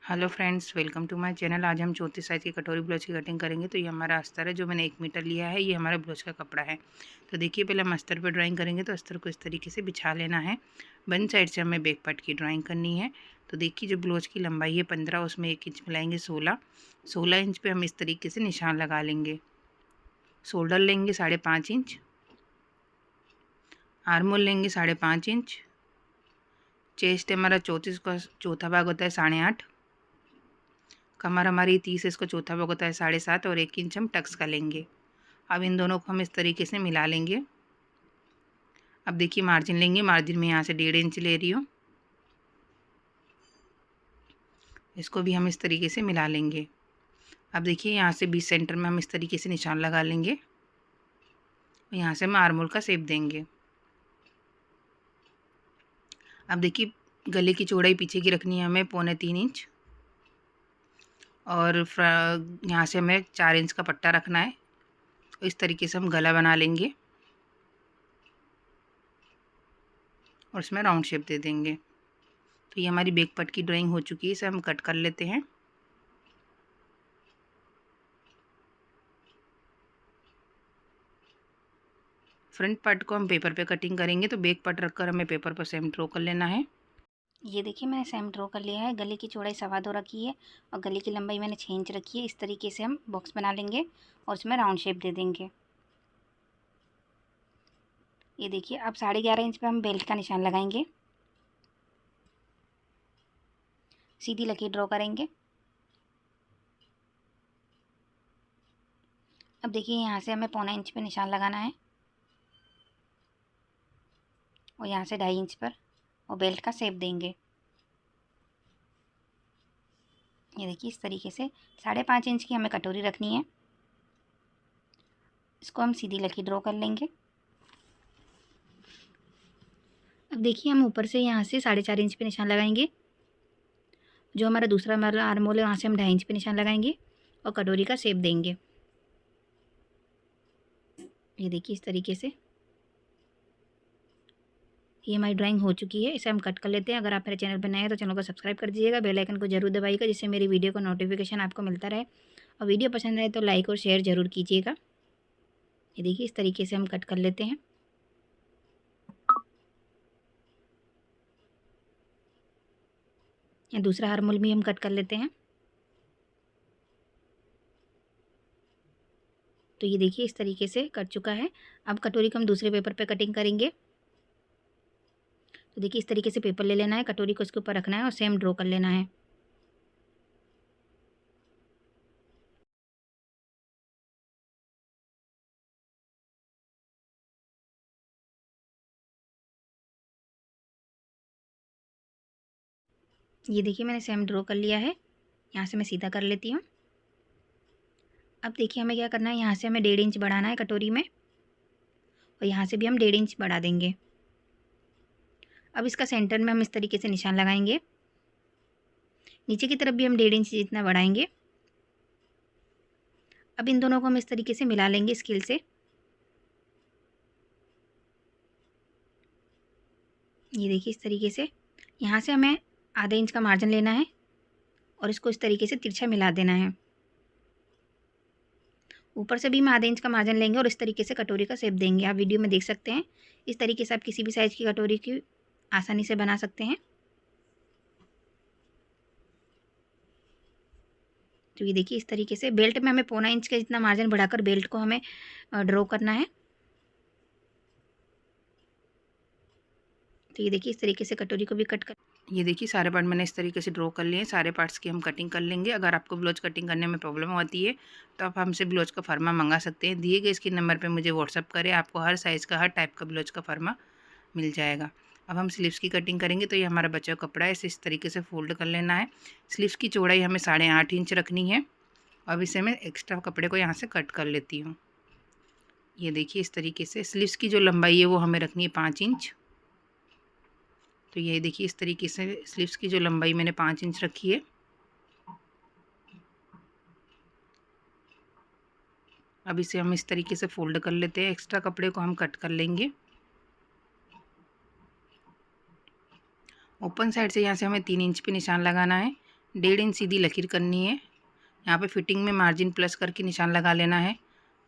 Hello friends, welcome to my channel. आज हम 34 size की कटोरी ब्लाउज की कटिंग करेंगे। तो ये हमारा अस्तर है जो मैंने 1 मीटर लिया है। ये हमारा ब्लाउज का कपड़ा है। तो देखिए, पहले हम अस्तर पर ड्राइंग करेंगे। तो अस्तर को इस तरीके से बिछा लेना है। वन साइड से हमें बैक पार्ट की ड्राइंग करनी है। तो देखिए, जो ब्लाउज की लंबाई है 15, उसमें 1 इंच मिलाएंगे 16 इंच पर हम इस तरीके से निशान लगा लेंगे। शोल्डर लेंगे 5.5 इंच, आर्म होल लेंगे 5.5 इंच, चेस्ट हमारा 34 का चौथा भाग होता है 8.5, कमर हमारी 30 है, इसको चौथा भाग होता है 7.5 और 1 इंच हम टक्स का लेंगे। अब इन दोनों को हम इस तरीके से मिला लेंगे। अब देखिए, मार्जिन लेंगे। मार्जिन में यहाँ से 1.5 इंच ले रही हूँ। इसको भी हम इस तरीके से मिला लेंगे। अब देखिए, यहाँ से 20 सेंटर में हम इस तरीके से निशान लगा लेंगे। यहाँ से हम आर्म होल का शेप देंगे। अब देखिए, गले की चौड़ाई पीछे की रखनी है हमें 3.25 इंच और यहाँ से हमें 4 इंच का पट्टा रखना है। इस तरीके से हम गला बना लेंगे और इसमें राउंड शेप दे देंगे। तो ये हमारी बैक पार्ट की ड्राइंग हो चुकी है। इसे हम कट कर लेते हैं। फ्रंट पार्ट को हम पेपर पे कटिंग करेंगे। तो बैक पार्ट रखकर हमें पेपर पर सेम ड्रॉ कर लेना है। ये देखिए, मैंने सेम ड्रॉ कर लिया है। गले की चौड़ाई 2.25 रखी है और गले की लंबाई मैंने 6 इंच रखी है। इस तरीके से हम बॉक्स बना लेंगे और इसमें राउंड शेप दे देंगे। ये देखिए, अब 11.5 इंच पे हम बेल्ट का निशान लगाएंगे। सीधी लकीर ड्रॉ करेंगे। अब देखिए, यहाँ से हमें 1.25 इंच पे निशान लगाना है और यहाँ से 2.5 इंच पर और बेल्ट का शेप देंगे। ये देखिए, इस तरीके से 5.5 इंच की हमें कटोरी रखनी है। इसको हम सीधी लकीर ड्रॉ कर लेंगे। अब देखिए, हम ऊपर से यहाँ से 4.5 इंच पे निशान लगाएंगे। जो हमारा दूसरा आर्म होल है, वहाँ से हम 2.5 इंच पे निशान लगाएंगे और कटोरी का शेप देंगे। ये देखिए, इस तरीके से ये हमारी ड्राइंग हो चुकी है। इसे हम कट कर लेते हैं। अगर आप मेरे चैनल पर नए हैं तो चैनल को सब्सक्राइब कर दीजिएगा, बेल आइकन को जरूर दबाइएगा, जिससे मेरी वीडियो को नोटिफिकेशन आपको मिलता रहे। और वीडियो पसंद आए तो लाइक और शेयर ज़रूर कीजिएगा। ये देखिए, इस तरीके से हम कट कर लेते हैं। या दूसरा आर्म होल भी हम कट कर लेते हैं। तो ये देखिए, इस तरीके से कट चुका है। अब कटोरी को हम दूसरे पेपर पे कटिंग करेंगे। तो देखिए, इस तरीके से पेपर ले लेना है, कटोरी को इसके ऊपर रखना है और सेम ड्रॉ कर लेना है। ये देखिए, मैंने सेम ड्रॉ कर लिया है। यहाँ से मैं सीधा कर लेती हूँ। अब देखिए, हमें क्या करना है, यहाँ से हमें 1.5 इंच बढ़ाना है कटोरी में और यहाँ से भी हम 1.5 इंच बढ़ा देंगे। अब इसका सेंटर में हम इस तरीके से निशान लगाएंगे। नीचे की तरफ भी हम 1.5 इंच जितना बढ़ाएंगे। अब इन दोनों को हम इस तरीके से मिला लेंगे स्केल से। ये देखिए, इस तरीके से यहाँ से हमें आधे इंच का मार्जिन लेना है और इसको इस तरीके से तिरछा मिला देना है। ऊपर से भी हम आधे इंच का मार्जिन लेंगे और इस तरीके से कटोरी का शेप देंगे। आप वीडियो में देख सकते हैं। इस तरीके से आप किसी भी साइज़ की कटोरी की आसानी से बना सकते हैं। तो ये देखिए, इस तरीके से बेल्ट में हमें 1.25 इंच का जितना मार्जिन बढ़ाकर बेल्ट को हमें ड्रॉ करना है। तो ये देखिए, इस तरीके से कटोरी को भी कट कर। ये देखिए, सारे पार्ट मैंने इस तरीके से ड्रॉ कर लिए हैं। सारे पार्ट्स की हम कटिंग कर लेंगे। अगर आपको ब्लाउज कटिंग करने में प्रॉब्लम होती है तो आप हमसे ब्लाउज का फर्मा मंगा सकते हैं। दिए गए इसके नंबर पे मुझे व्हाट्सअप करें। आपको हर साइज़ का, हर टाइप का ब्लाउज का फर्मा मिल जाएगा। अब हम स्लीव्स की कटिंग करेंगे। तो ये हमारा बचा हुआ कपड़ा है, इसे इस तरीके से फोल्ड कर लेना है। स्लीव्स की चौड़ाई हमें 8.5 इंच रखनी है। अब इसे मैं एक्स्ट्रा कपड़े को यहाँ से कट कर लेती हूँ। ये देखिए, इस तरीके से स्लीव्स की जो लंबाई है वो हमें रखनी है 5 इंच। तो ये देखिए, इस तरीके से स्लीव्स की जो लंबाई मैंने 5 इंच रखी है। अब इसे हम इस तरीके से फोल्ड कर लेते हैं। एक्स्ट्रा कपड़े को हम कट कर लेंगे। ओपन साइड से यहाँ से हमें 3 इंच पे निशान लगाना है। 1.5 इंच सीधी लकीर करनी है। यहाँ पे फिटिंग में मार्जिन प्लस करके निशान लगा लेना है।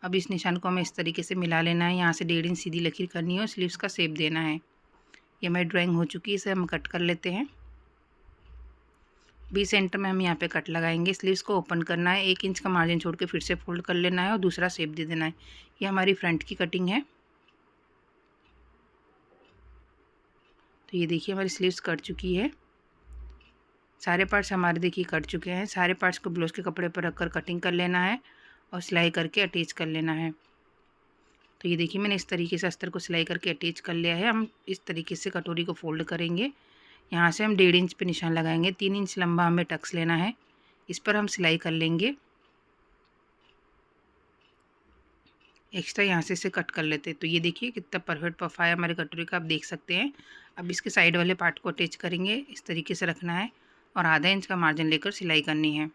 अब इस निशान को हमें इस तरीके से मिला लेना है। यहाँ से 1.5 इंच सीधी लकीर करनी है और स्लीव्स का शेप देना है। ये हमारी ड्राइंग हो चुकी है, इसे हम कट कर लेते हैं। 20 सेंटर में हम यहाँ पे कट लगाएंगे। स्लीव्स को ओपन करना है, 1 इंच का मार्जिन छोड़ के फिर से फोल्ड कर लेना है और दूसरा शेप दे देना है। ये हमारी फ्रंट की कटिंग है। तो ये देखिए हमारी स्लीव्स कट चुकी है। सारे पार्ट्स हमारे देखिए कट चुके हैं। सारे पार्ट्स को ब्लाउज के कपड़े पर रखकर कटिंग कर लेना है और सिलाई करके अटैच कर लेना है। तो ये देखिए मैंने इस तरीके से अस्तर को सिलाई करके अटैच कर लिया है। हम इस तरीके से कटोरी को फोल्ड करेंगे। यहाँ से हम 1.5 इंच पे निशान लगाएंगे। 3 इंच लंबा हमें टक्स लेना है, इस पर हम सिलाई कर लेंगे। एक्स्ट्रा यहाँ से इसे कट कर लेते हैं। तो ये देखिए कितना परफेक्ट पफा है हमारे कटोरी का, आप देख सकते हैं। अब इसके साइड वाले पार्ट को अटैच करेंगे, इस तरीके से रखना है और आधा इंच का मार्जिन लेकर सिलाई करनी है।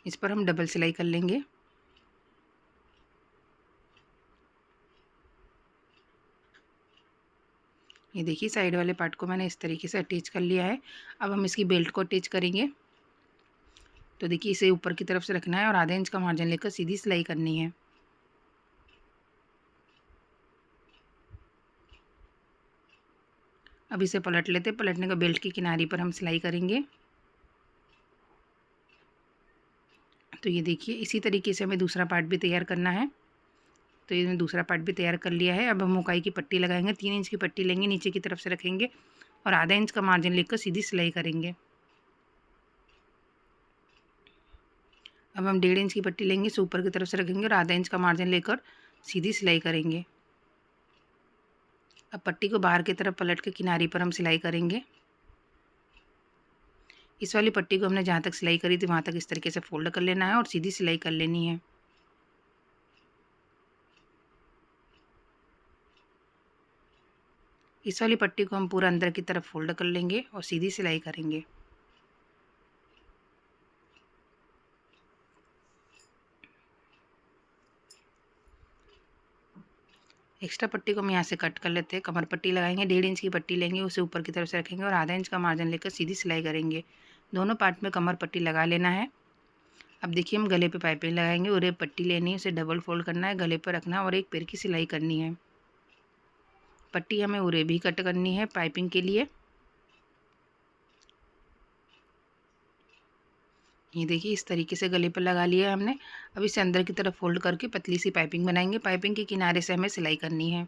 इस पर हम डबल सिलाई कर लेंगे। ये देखिए साइड वाले पार्ट को मैंने इस तरीके से अटैच कर लिया है। अब हम इसकी बेल्ट को अटैच करेंगे। तो देखिए इसे ऊपर की तरफ से रखना है और आधा इंच का मार्जिन लेकर सीधी सिलाई करनी है। अब इसे पलट लेते हैं। पलटने का बेल्ट की किनारी पर हम सिलाई करेंगे। तो ये देखिए इसी तरीके से हमें दूसरा पार्ट भी तैयार करना है। तो ये दूसरा पार्ट भी तैयार कर लिया है। अब हम मुकाई की पट्टी लगाएंगे। 3 इंच की पट्टी लेंगे, नीचे की तरफ से रखेंगे और आधा इंच का मार्जिन लेकर सीधी सिलाई करेंगे। अब हम 1.5 इंच की पट्टी लेंगे, इसे ऊपर की तरफ से रखेंगे और आधा इंच का मार्जिन लेकर सीधी सिलाई करेंगे। अब पट्टी को बाहर की तरफ पलट के किनारी पर हम सिलाई करेंगे। इस वाली पट्टी को हमने जहाँ तक सिलाई करी थी वहाँ तक इस तरीके से फोल्ड कर लेना है और सीधी सिलाई कर लेनी है। इस वाली पट्टी को हम पूरा अंदर की तरफ फोल्ड कर लेंगे और सीधी सिलाई करेंगे। एक्स्ट्रा पट्टी को हम यहाँ से कट कर लेते हैं। कमर पट्टी लगाएंगे, 1.5 इंच की पट्टी लेंगे, उसे ऊपर की तरफ से रखेंगे और आधा इंच का मार्जिन लेकर सीधी सिलाई करेंगे। दोनों पार्ट में कमर पट्टी लगा लेना है। अब देखिए हम गले पे पाइपिंग लगाएंगे। उरे पट्टी लेनी है, उसे डबल फोल्ड करना है, गले पर रखना है और एक पैर की सिलाई करनी है। पट्टी हमें उरे भी कट करनी है पाइपिंग के लिए। ये देखिए इस तरीके से गले पर लगा लिया है हमने। अब इसे अंदर की तरफ फोल्ड करके पतली सी पाइपिंग बनाएंगे। पाइपिंग के किनारे से हमें सिलाई करनी है।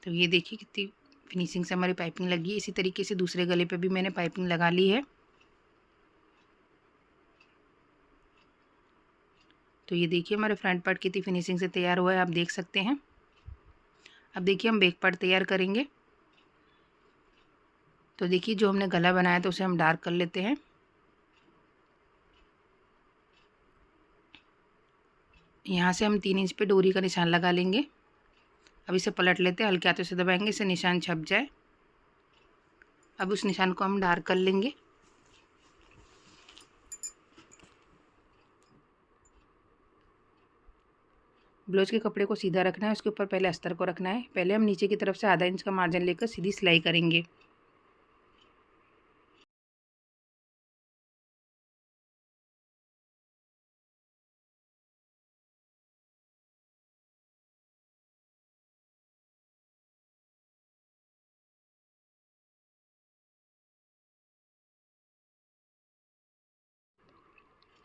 तो ये देखिए कितनी फिनिशिंग से हमारी पाइपिंग लगी है। इसी तरीके से दूसरे गले पे भी मैंने पाइपिंग लगा ली है। तो ये देखिए हमारे फ्रंट पार्ट कितनी फिनिशिंग से तैयार हुआ है, आप देख सकते हैं। अब देखिए हम बैक पार्ट तैयार करेंगे। तो देखिए जो हमने गला बनाया था उसे हम डार्क कर लेते हैं। यहाँ से हम 3 इंच पे डोरी का निशान लगा लेंगे। अब इसे पलट लेते हैं, हल्के हाथों से दबाएंगे, इससे निशान छप जाए। अब उस निशान को हम डार्क कर लेंगे। ब्लाउज के कपड़े को सीधा रखना है, उसके ऊपर पहले अस्तर को रखना है। पहले हम नीचे की तरफ से आधा इंच का मार्जिन लेकर सीधी सिलाई करेंगे।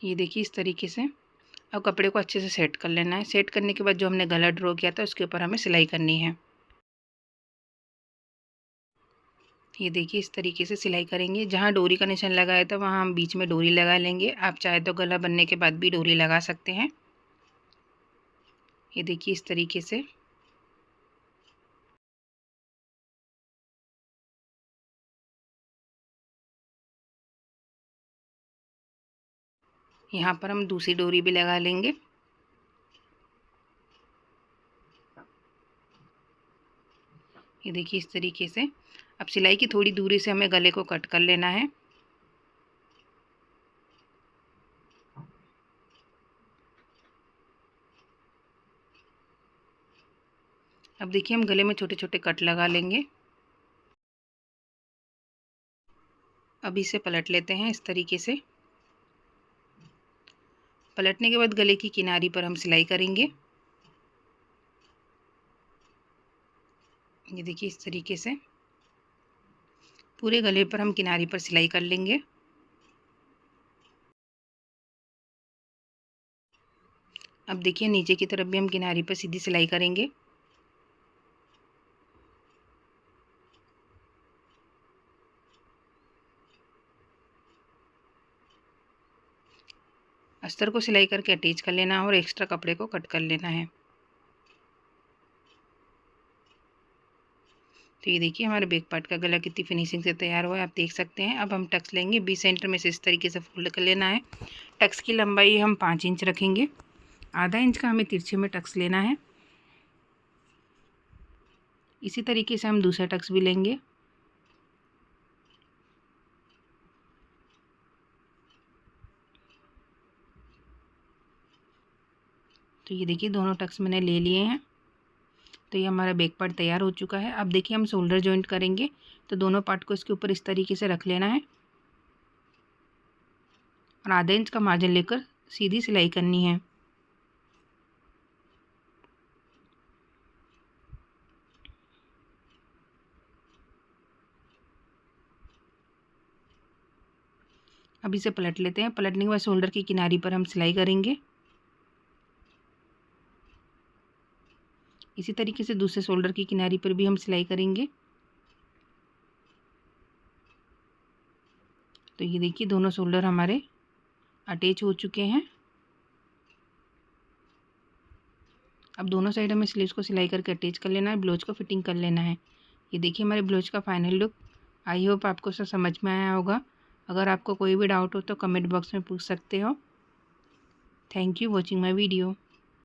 ये देखिए इस तरीके से। अब कपड़े को अच्छे से सेट कर लेना है। सेट करने के बाद जो हमने गला ड्रॉ किया था उसके ऊपर हमें सिलाई करनी है। ये देखिए इस तरीके से सिलाई करेंगे। जहाँ डोरी का निशान लगाया था वहाँ हम बीच में डोरी लगा लेंगे। आप चाहे तो गला बनने के बाद भी डोरी लगा सकते हैं। ये देखिए इस तरीके से। यहाँ पर हम दूसरी डोरी भी लगा लेंगे। ये देखिए इस तरीके से। अब सिलाई की थोड़ी दूरी से हमें गले को कट कर लेना है। अब देखिए हम गले में छोटे छोटे कट लगा लेंगे। अब इसे पलट लेते हैं इस तरीके से। पलटने के बाद गले की किनारी पर हम सिलाई करेंगे। ये देखिए इस तरीके से पूरे गले पर हम किनारी पर सिलाई कर लेंगे। अब देखिए नीचे की तरफ भी हम किनारी पर सीधी सिलाई करेंगे। अस्तर को सिलाई करके अटैच कर लेना है और एक्स्ट्रा कपड़े को कट कर लेना है। तो ये देखिए हमारे बैक पार्ट का गला कितनी फिनिशिंग से तैयार हुआ है, आप देख सकते हैं। अब हम टक्स लेंगे, 20 सेंटर में से इस तरीके से फोल्ड कर लेना है। टक्स की लंबाई हम 5 इंच रखेंगे। आधा इंच का हमें तिरछे में टक्स लेना है। इसी तरीके से हम दूसरा टक्स भी लेंगे। तो ये देखिए दोनों टक्स मैंने ले लिए हैं। तो ये हमारा बैक पार्ट तैयार हो चुका है। अब देखिए हम शोल्डर जॉइंट करेंगे, तो दोनों पार्ट को इसके ऊपर इस तरीके से रख लेना है और आधा इंच का मार्जिन लेकर सीधी सिलाई करनी है। अब इसे पलट लेते हैं। पलटने के बाद शोल्डर की किनारी पर हम सिलाई करेंगे। इसी तरीके से दूसरे शोल्डर की किनारी पर भी हम सिलाई करेंगे। तो ये देखिए दोनों शोल्डर हमारे अटैच हो चुके हैं। अब दोनों साइड हमें स्लीव्स को सिलाई करके अटैच कर लेना है, ब्लाउज को फिटिंग कर लेना है। ये देखिए हमारे ब्लाउज का फाइनल लुक। आई होप आपको सब समझ में आया होगा। अगर आपको कोई भी डाउट हो तो कमेंट बॉक्स में पूछ सकते हो। Thank you watching my video.